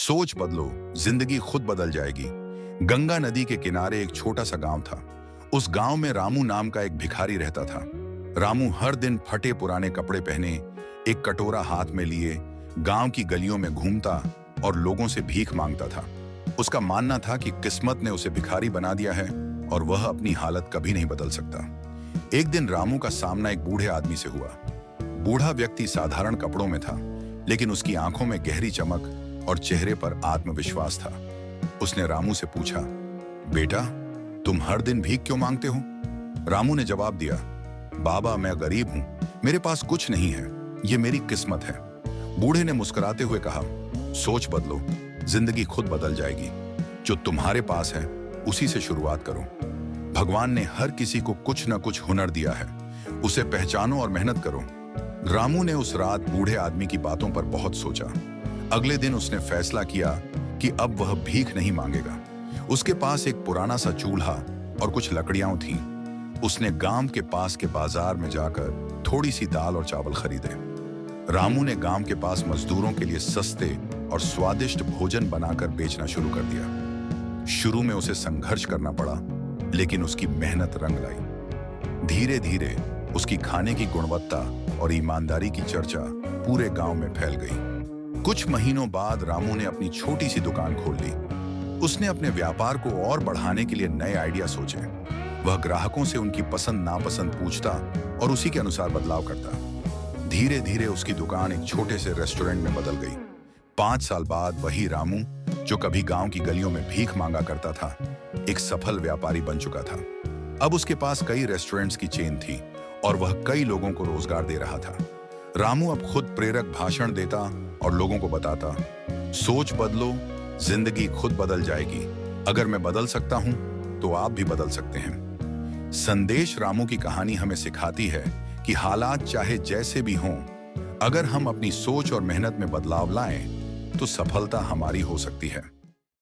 सोच बदलो, जिंदगी खुद बदल जाएगी। गंगा नदी के किनारे एक छोटा सा गांव था। उस गांव में रामू नाम का एक भिखारी रहता था। रामू हर दिन फटे पुराने कपड़े पहने, एक कटोरा हाथ में लिए गांव की गलियों में घूमता और लोगों से भीख मांगता था। उसका मानना था कि किस्मत ने उसे भिखारी बना दिया है और वह अपनी हालत कभी नहीं बदल सकता। एक दिन रामू का सामना एक बूढ़े आदमी से हुआ। बूढ़ा व्यक्ति साधारण कपड़ों में था, लेकिन उसकी आंखों में गहरी चमक और चेहरे पर आत्मविश्वास था। उसने रामू से पूछा, बेटा, तुम हर दिन भीख क्यों मांगते हो? रामू ने जवाब दिया, बाबा, मैं गरीब हूं, मेरे पास कुछ नहीं है, ये मेरी किस्मत है। बूढ़े ने मुस्कुराते हुए कहा, सोच बदलो, जिंदगी खुद बदल जाएगी। जो तुम्हारे पास है उसी से शुरुआत करो। भगवान ने हर किसी को कुछ न कुछ हुनर दिया है, उसे पहचानो और मेहनत करो। रामू ने उस रात बूढ़े आदमी की बातों पर बहुत सोचा। अगले दिन उसने फैसला किया कि अब वह भीख नहीं मांगेगा। उसके पास एक पुराना सा चूल्हा और कुछ लकड़ियां थीं। उसने गांव के पास के बाजार में जाकर थोड़ी सी दाल और चावल खरीदे। रामू ने गांव के पास मजदूरों के लिए सस्ते और स्वादिष्ट भोजन बनाकर बेचना शुरू कर दिया। शुरू में उसे संघर्ष करना पड़ा, लेकिन उसकी मेहनत रंग लाई। धीरे धीरे उसकी खाने की गुणवत्ता और ईमानदारी की चर्चा पूरे गांव में फैल गई। कुछ महीनों बाद रामू ने अपनी छोटी सी दुकान खोल ली। उसने अपने व्यापार को और बढ़ाने के लिए नए आइडिया सोचे। वह ग्राहकों से उनकी पसंद नापसंद पूछता और उसी के अनुसार बदलाव करता। धीरे धीरे उसकी दुकान एक छोटे से रेस्टोरेंट में बदल गई। 5 साल बाद वही रामू, जो कभी गांव की गलियों में भीख मांगा करता था, एक सफल व्यापारी बन चुका था। अब उसके पास कई रेस्टोरेंट्स की चेन थी और वह कई लोगों को रोजगार दे रहा था। रामू अब खुद प्रेरक भाषण देता और लोगों को बताता, सोच बदलो, जिंदगी खुद बदल जाएगी। अगर मैं बदल सकता हूं तो आप भी बदल सकते हैं। संदेश रामू की कहानी हमें सिखाती है कि हालात चाहे जैसे भी हों, अगर हम अपनी सोच और मेहनत में बदलाव लाएं तो सफलता हमारी हो सकती है।